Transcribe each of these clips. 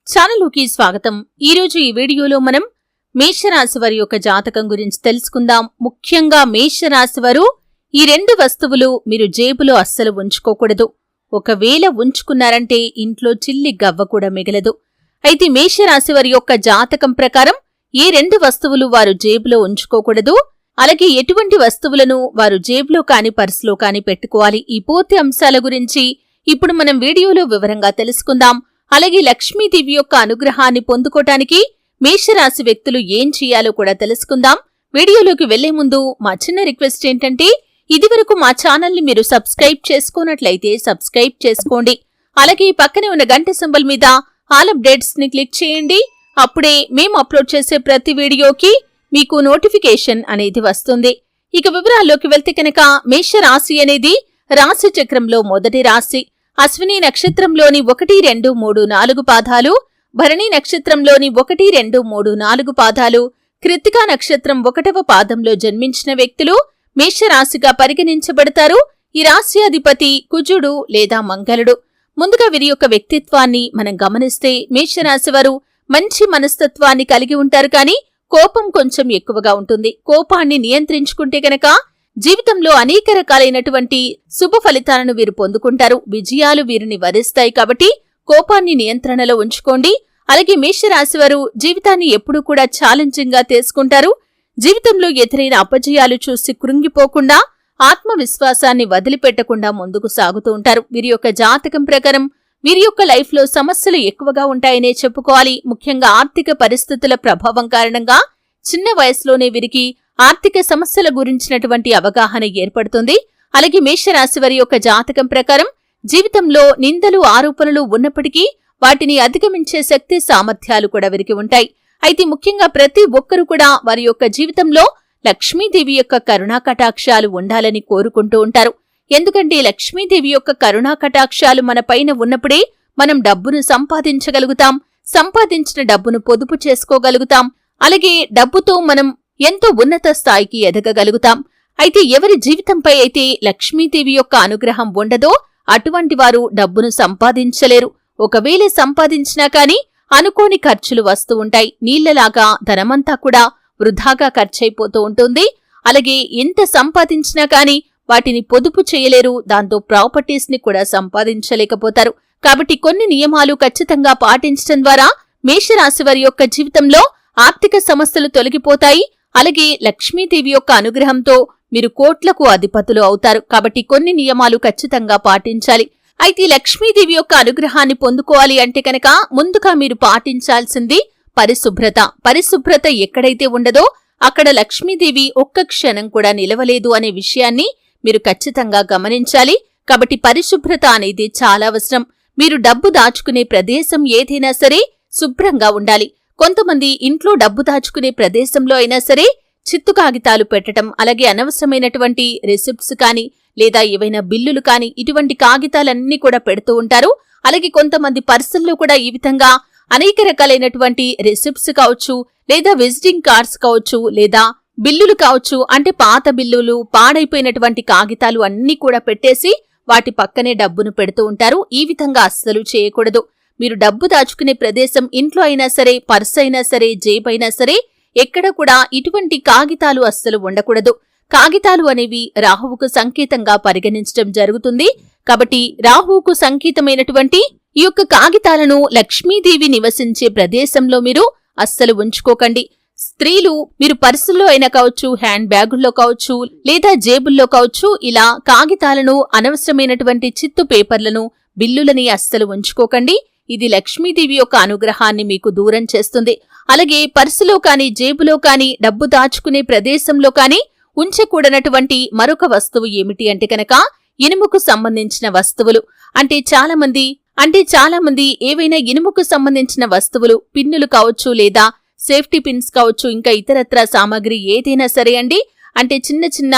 ఛానలుకి స్వాగతం. ఈరోజు ఈ వీడియోలో మనం మేషరాశి వారి యొక్క జాతకం గురించి తెలుసుకుందాం. ముఖ్యంగా మేషరాశి వారు ఈ రెండు వస్తువులు మీరు జేబులో అస్సలు ఉంచుకోకూడదు. ఒకవేళ ఉంచుకున్నారంటే ఇంట్లో చిల్లి గవ్వ కూడా మిగలదు. అయితే మేషరాశి వారి యొక్క జాతకం ప్రకారం ఏ రెండు వస్తువులు వారు జేబులో ఉంచుకోకూడదు, అలాగే ఎటువంటి వస్తువులను వారు జేబులో కాని పర్సులో కాని పెట్టుకోవాలి. ఈ పూర్తి అంశాల గురించి ఇప్పుడు మనం వీడియోలో వివరంగా తెలుసుకుందాం. అలాగే లక్ష్మీదేవి యొక్క అనుగ్రహాన్ని పొందుకోటానికి మేషరాశి వ్యక్తులు ఏం చేయాలో కూడా తెలుసుకుందాం. వీడియోలోకి వెళ్లే ముందు మా చిన్న రిక్వెస్ట్ ఏంటంటే, ఇదివరకు మా ఛానల్ని మీరు సబ్స్క్రైబ్ చేసుకున్నట్లయితే సబ్స్క్రైబ్ చేసుకోండి. అలాగే పక్కనే ఉన్న గంట సింబల్ మీద ఆల్ అప్డేట్స్ ని క్లిక్ చేయండి. అప్పుడే మేము అప్లోడ్ చేసే ప్రతి వీడియోకి మీకు నోటిఫికేషన్ అనేది వస్తుంది. ఇక వివరాల్లోకి వెళ్తే కనుక, మేషరాశి అనేది రాశి చక్రంలో మొదటి రాశి. అశ్విని నక్షత్రంలోని 1, 2, 3, 4 పాదాలు, భరణి నక్షత్రంలోని 1, 2, 3, 4 పాదాలు, కృత్తికా నక్షత్రం 1వ పాదంలో జన్మించిన వ్యక్తులు మేషరాశిగా పరిగణించబడతారు. ఈ రాశి అధిపతి కుజుడు లేదా మంగళుడు. ముందుగా వీరి యొక్క వ్యక్తిత్వాన్ని మనం గమనిస్తే, మేషరాశి వారు మంచి మనస్తత్వాన్ని కలిగి ఉంటారు, కానీ కోపం కొంచెం ఎక్కువగా ఉంటుంది. కోపాన్ని నియంత్రించుకుంటే గనక జీవితంలో అనేక రకాలైనటువంటి శుభ ఫలితాలను వీరు పొందుకుంటారు. విజయాలు వీరిని వరిస్తాయి. కాబట్టి కోపాన్ని నియంత్రణలో ఉంచుకోండి. అలాగే మేషరాశి వారు జీవితాన్ని ఎప్పుడూ కూడా ఛాలెంజింగ్ గా తీసుకుంటారు. జీవితంలో ఎదురైన అపజయాలు చూసి కృంగిపోకుండా, ఆత్మవిశ్వాసాన్ని వదిలిపెట్టకుండా ముందుకు సాగుతూ ఉంటారు. వీరి యొక్క జాతకం ప్రకారం వీరి యొక్క లైఫ్ లో సమస్యలు ఎక్కువగా ఉంటాయనే చెప్పుకోవాలి. ముఖ్యంగా ఆర్థిక పరిస్థితుల ప్రభావం కారణంగా చిన్న వయసులోనే వీరికి ఆర్థిక సమస్యల గురించినటువంటి అవగాహన ఏర్పడుతుంది. అలాగే మేషరాశి వారి యొక్క జాతకం ప్రకారం జీవితంలో నిందలు, ఆరోపణలు ఉన్నప్పటికీ వాటిని అధిగమించే శక్తి, సామర్థ్యాలు కూడా వీరికి ఉంటాయి. అయితే ముఖ్యంగా ప్రతి ఒక్కరూ కూడా వారి యొక్క జీవితంలో లక్ష్మీదేవి యొక్క కరుణా కటాక్షాలు ఉండాలని కోరుకుంటూ ఉంటారు. ఎందుకంటే లక్ష్మీదేవి యొక్క కరుణా కటాక్షాలు మన పైన ఉన్నప్పుడే మనం డబ్బును సంపాదించగలుగుతాం. సంపాదించిన డబ్బును పొదుపు చేసుకోగలుగుతాం. అలాగే డబ్బుతో మనం ఎంతో ఉన్నత స్థాయికి ఎదగగలుగుతాం. అయితే ఎవరి జీవితంపై అయితే లక్ష్మీదేవి యొక్క అనుగ్రహం ఉండదో అటువంటి వారు డబ్బును సంపాదించలేరు. ఒకవేళ సంపాదించినా కాని అనుకోని ఖర్చులు వస్తూ ఉంటాయి. నీళ్లలాగా ధనమంతా కూడా వృధాగా ఖర్చయిపోతూ ఉంటుంది. అలాగే ఎంత సంపాదించినా కాని వాటిని పొదుపు చేయలేరు. దాంతో ప్రాపర్టీస్ ని కూడా సంపాదించలేకపోతారు. కాబట్టి కొన్ని నియమాలు ఖచ్చితంగా పాటించడం ద్వారా మేషరాశి వారి యొక్క జీవితంలో ఆర్థిక సమస్యలు తొలగిపోతాయి. అలాగే లక్ష్మీదేవి యొక్క అనుగ్రహంతో మీరు కోట్లకు అధిపతులు అవుతారు. కాబట్టి కొన్ని నియమాలు ఖచ్చితంగా పాటించాలి. అయితే లక్ష్మీదేవి యొక్క అనుగ్రహాన్ని పొందుకోవాలి అంటే కనుక ముందుగా మీరు పాటించాల్సింది పరిశుభ్రత. పరిశుభ్రత ఎక్కడైతే ఉండదో అక్కడ లక్ష్మీదేవి ఒక్క క్షణం కూడా నిలవలేదు అనే విషయాన్ని మీరు ఖచ్చితంగా గమనించాలి. కాబట్టి పరిశుభ్రత అనేది చాలా అవసరం. మీరు డబ్బు దాచుకునే ప్రదేశం ఏదైనా సరే శుభ్రంగా ఉండాలి. కొంతమంది ఇంట్లో డబ్బు దాచుకునే ప్రదేశంలో అయినా సరే చిత్తు కాగితాలు పెట్టడం, అలాగే అనవసరమైనటువంటి రిసిప్ట్స్ కాని లేదా ఏవైనా బిల్లులు కాని ఇటువంటి కాగితాలన్నీ కూడా పెడుతూ ఉంటారు. అలాగే కొంతమంది పర్సుల్లో కూడా ఈ విధంగా అనేక రకాలైనటువంటి రిసిప్ట్స్ కావచ్చు, లేదా విజిటింగ్ కార్డ్స్ కావచ్చు, లేదా బిల్లులు కావచ్చు, అంటే పాత బిల్లులు, పాడైపోయినటువంటి కాగితాలు అన్నీ కూడా పెట్టేసి వాటి పక్కనే డబ్బును పెడుతూ ఉంటారు. ఈ విధంగా అస్సలు చేయకూడదు. మీరు డబ్బు దాచుకునే ప్రదేశం ఇంట్లో అయినా సరే, పర్స్ అయినా సరే, జేబైనా సరే ఎక్కడ కూడా ఇటువంటి కాగితాలు అస్సలు ఉండకూడదు. కాగితాలు అనేవి రాహువుకు సంకేతంగా పరిగణించడం జరుగుతుంది. కాబట్టి రాహువుకు సంకేతమైనటువంటి ఈ యొక్క కాగితాలను లక్ష్మీదేవి నివసించే ప్రదేశంలో మీరు అస్సలు ఉంచుకోకండి. స్త్రీలు మీరు పర్సుల్లో అయినా కావచ్చు, హ్యాండ్ బ్యాగుల్లో కావచ్చు, లేదా జేబుల్లో కావచ్చు, ఇలా కాగితాలను, అనవసరమైనటువంటి చిత్తు పేపర్లను, బిల్లులని అస్సలు ఉంచుకోకండి. ఇది లక్ష్మీదేవి యొక్క అనుగ్రహాన్ని మీకు దూరం చేస్తుంది. అలాగే పర్సులో కాని, జేబులో కాని, డబ్బు దాచుకునే ప్రదేశంలో కాని ఉంచకూడనటువంటి మరొక వస్తువు ఏమిటి అంటే కనుక ఇనుముకు సంబంధించిన వస్తువులు. అంటే చాలా మంది ఏవైనా ఇనుముకు సంబంధించిన వస్తువులు, పిన్నులు కావచ్చు, లేదా సేఫ్టీ పిన్స్ కావచ్చు, ఇంకా ఇతరత్ర సామాగ్రి ఏదైనా సరే అండి, అంటే చిన్న చిన్న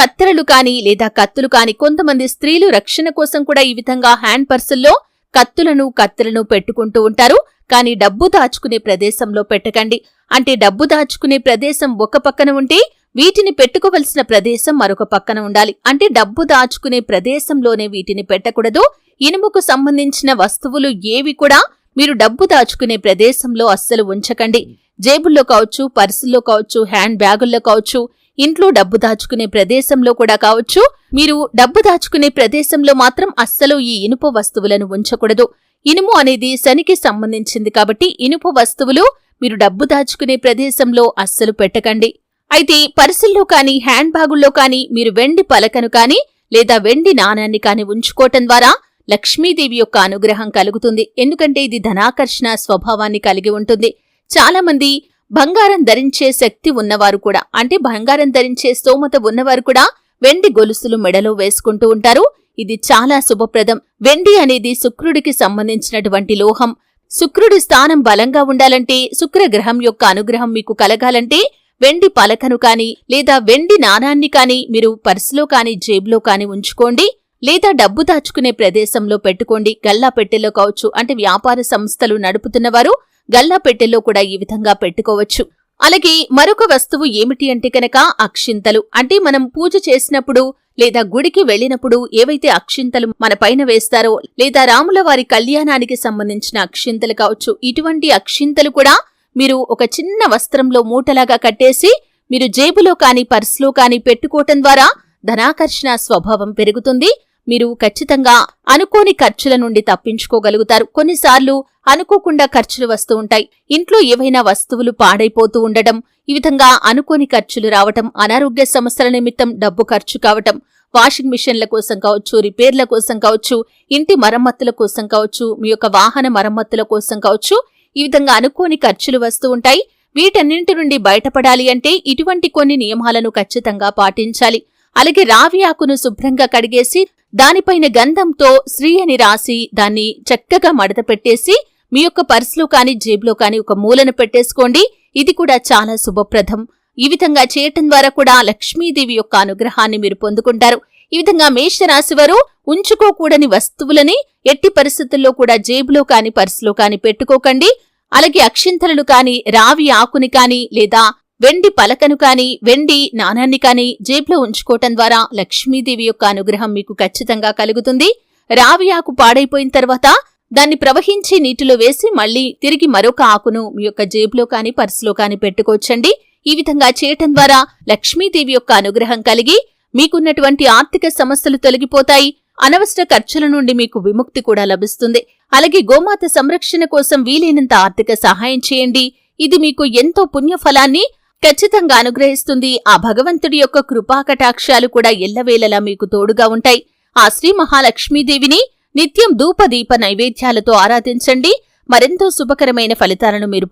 కత్తెరలు కాని లేదా కత్తులు కాని, కొంతమంది స్త్రీలు రక్షణ కోసం కూడా ఈ విధంగా హ్యాండ్ పర్సుల్లో కత్తెలను పెట్టుకుంటూ ఉంటారు. కానీ డబ్బు దాచుకునే ప్రదేశంలో పెట్టకండి. అంటే డబ్బు దాచుకునే ప్రదేశం ఒక పక్కన ఉంటే వీటిని పెట్టుకోవలసిన ప్రదేశం మరొక పక్కన ఉండాలి. అంటే డబ్బు దాచుకునే ప్రదేశంలోనే వీటిని పెట్టకూడదు. ఇనుముకు సంబంధించిన వస్తువులు ఏవి కూడా మీరు డబ్బు దాచుకునే ప్రదేశంలో అస్సలు ఉంచకండి. జేబుల్లో కావచ్చు, పర్సుల్లో కావచ్చు, హ్యాండ్ బ్యాగుల్లో కావచ్చు, ఇంట్లో డబ్బు దాచుకునే ప్రదేశంలో కూడా కావచ్చు. మీరు డబ్బు దాచుకునే ప్రదేశంలో మాత్రం అస్సలు ఈ ఇనుప వస్తువులను ఉంచకూడదు. ఇనుము అనేది శనికి సంబంధించింది కాబట్టి ఇనుప వస్తువులు మీరు డబ్బు దాచుకునే ప్రదేశంలో అస్సలు పెట్టకండి. అయితే పర్సుల్లో కానీ, హ్యాండ్ బ్యాగుల్లో కానీ మీరు వెండి పలకను కానీ లేదా వెండి నాణాన్ని కానీ ఉంచుకోవటం ద్వారా లక్ష్మీదేవి యొక్క అనుగ్రహం కలుగుతుంది. ఎందుకంటే ఇది ధనాకర్షణ స్వభావాన్ని కలిగి ఉంటుంది. చాలా మంది బంగారం ధరించే శక్తి ఉన్నవారు కూడా, అంటే బంగారం ధరించే స్తోమత ఉన్నవారు కూడా వెండి గొలుసులు మెడలో వేసుకుంటూ ఉంటారు. ఇది చాలా శుభప్రదం. వెండి అనేది శుక్రుడికి సంబంధించినటువంటి లోహం. శుక్రుడి స్థానం బలంగా ఉండాలంటే, శుక్రగ్రహం యొక్క అనుగ్రహం మీకు కలగాలంటే వెండి పలకను కాని లేదా వెండి నాణాన్ని కాని మీరు పర్సులో కాని జేబులో కాని ఉంచుకోండి. లేదా డబ్బు దాచుకునే ప్రదేశంలో పెట్టుకోండి. గల్లా పెట్టెలో కావచ్చు, అంటే వ్యాపార సంస్థలు నడుపుతున్నవారు గల్లా పెట్టెలో కూడా ఈ విధంగా పెట్టుకోవచ్చు. అలాగే మరొక వస్తువు ఏమిటి అంటే కనుక అక్షింతలు. అంటే మనం పూజ చేసినప్పుడు లేదా గుడికి వెళ్లినప్పుడు ఏవైతే అక్షింతలు మన పైన వేస్తారో, లేదా రాముల వారి కళ్యాణానికి సంబంధించిన అక్షింతలు కావచ్చు, ఇటువంటి అక్షింతలు కూడా మీరు ఒక చిన్న వస్త్రంలో మూటలాగా కట్టేసి మీరు జేబులో కాని పర్సులో కాని పెట్టుకోవటం ద్వారా ధనాకర్షణ స్వభావం పెరుగుతుంది. మీరు ఖచ్చితంగా అనుకోని ఖర్చుల నుండి తప్పించుకోగలుగుతారు. కొన్నిసార్లు అనుకోకుండా ఖర్చులు వస్తూ ఉంటాయి. ఇంట్లో ఏవైనా వస్తువులు పాడైపోతూ ఉండటం, ఈ విధంగా అనుకోని ఖర్చులు రావటం, అనారోగ్య సమస్యల నిమిత్తం డబ్బు ఖర్చు కావటం, వాషింగ్ మిషన్ల కోసం కావచ్చు, రిపేర్ల కోసం కావచ్చు, ఇంటి మరమ్మతుల కోసం కావచ్చు, మీ యొక్క వాహన మరమ్మతుల కోసం కావచ్చు, ఈ విధంగా అనుకోని ఖర్చులు వస్తూ ఉంటాయి. వీటన్నింటి నుండి బయటపడాలి అంటే ఇటువంటి కొన్ని నియమాలను ఖచ్చితంగా పాటించాలి. అలాగే రావి ఆకును శుభ్రంగా కడిగేసి దానిపైన గంధంతో శ్రీ అని రాసి దాన్ని చక్కగా మడత పెట్టేసి మీ యొక్క పర్సులో కాని జేబులో కాని ఒక మూలన పెట్టేసుకోండి. ఇది కూడా చాలా శుభప్రదం. ఈ విధంగా చేయటం ద్వారా కూడా లక్ష్మీదేవి యొక్క అనుగ్రహాన్ని మీరు పొందుకుంటారు. ఈ విధంగా మేషరాశివారు ఉంచుకోకూడని వస్తువులని ఎట్టి పరిస్థితుల్లో కూడా జేబులో కాని పర్సులో కాని పెట్టుకోకండి. అలాగే అక్షింతలను కాని, రావి ఆకుని కాని లేదా వెండి పలకను కాని, వెండి నాణాన్ని కాని జేబులో ఉంచుకోవటం ద్వారా లక్ష్మీదేవి యొక్క అనుగ్రహం మీకు ఖచ్చితంగా కలుగుతుంది. రావి ఆకు పాడైపోయిన తర్వాత దాన్ని ప్రవహించే నీటిలో వేసి మళ్లీ తిరిగి మరొక ఆకును మీ యొక్క జేబులో కాని పర్సులో కాని పెట్టుకోవచ్చండి. ఈ విధంగా చేయటం ద్వారా లక్ష్మీదేవి యొక్క అనుగ్రహం కలిగి మీకున్నటువంటి ఆర్థిక సమస్యలు తొలగిపోతాయి. అనవసర ఖర్చుల నుండి మీకు విముక్తి కూడా లభిస్తుంది. అలాగే గోమాత సంరక్షణ కోసం వీలైనంత ఆర్థిక సహాయం చేయండి. ఇది మీకు ఎంతో పుణ్యఫలాన్ని ఖచ్చితంగా అనుగ్రహిస్తుంది. ఆ భగవంతుడి యొక్క కృపాకటాక్షాలు కూడా ఎల్లవేళలా మీకు తోడుగా ఉంటాయి. ఆ శ్రీ మహాలక్ష్మీదేవిని నిత్యం ధూపదీప నైవేద్యాలతో ఆరాధించండి. మరెంతో శుభకరమైన ఫలితాలను మీరు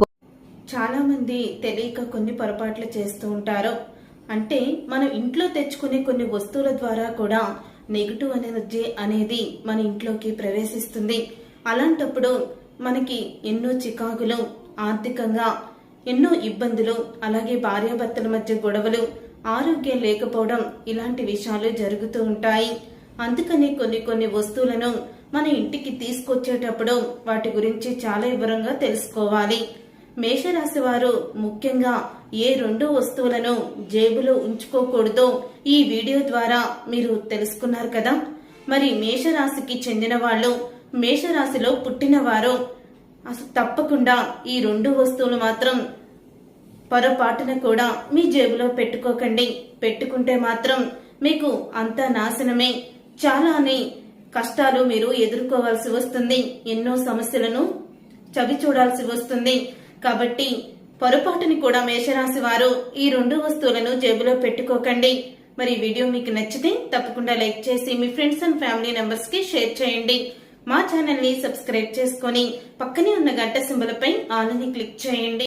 చాలా మంది తెలియక కొన్ని పొరపాట్లు చేస్తూ ఉంటారు. అంటే మనం ఇంట్లో తెచ్చుకునే కొన్ని వస్తువుల ద్వారా కూడా నెగిటివ్ ఎనర్జీ అనేది మన ఇంట్లోకి ప్రవేశిస్తుంది. అలాంటప్పుడు మనకి ఎన్నో చికాకులు, ఆర్థికంగా ఎన్నో ఇబ్బందులు, అలాగే భార్యాభర్తల మధ్య గొడవలు, ఆరోగ్యం లేకపోవడం, ఇలాంటి విషయాలు జరుగుతూ ఉంటాయి. అందుకని కొన్ని వస్తువులను మన ఇంటికి తీసుకొచ్చేటప్పుడు వాటి గురించి చాలా వివరంగా తెలుసుకోవాలి. మేషరాశి వారు ముఖ్యంగా ఏ 2 వస్తువులను జేబులో ఉంచుకోకూడదో ఈ వీడియో ద్వారా మీరు తెలుసుకున్నారు కదా. మరి మేషరాశికి చెందిన వాళ్ళు, మేషరాశిలో పుట్టిన వారు అసలు తప్పకుండా ఈ 2 వస్తువులు మాత్రం పొరపాటున కూడా మీ జేబులో పెట్టుకోకండి. పెట్టుకుంటే మాత్రం మీకు అంతా నాశనమే. చాలానే కష్టాలు మీరు ఎదుర్కోవాల్సి వస్తుంది. ఎన్నో సమస్యలను చవి చూడాల్సి వస్తుంది. కాబట్టి పొరపాటుని కూడా మేషరాశి వారు ఈ 2 వస్తువులను జేబులో పెట్టుకోకండి. మరి వీడియో మీకు నచ్చితే తప్పకుండా లైక్ చేసి మీ ఫ్రెండ్స్ అండ్ ఫ్యామిలీ మెంబర్స్ కి షేర్ చేయండి. మా ఛానల్ ని సబ్స్క్రైబ్ చేసుకొని పక్కనే ఉన్న గంట సింబల్ పై ఆల్ ని క్లిక్ చేయండి.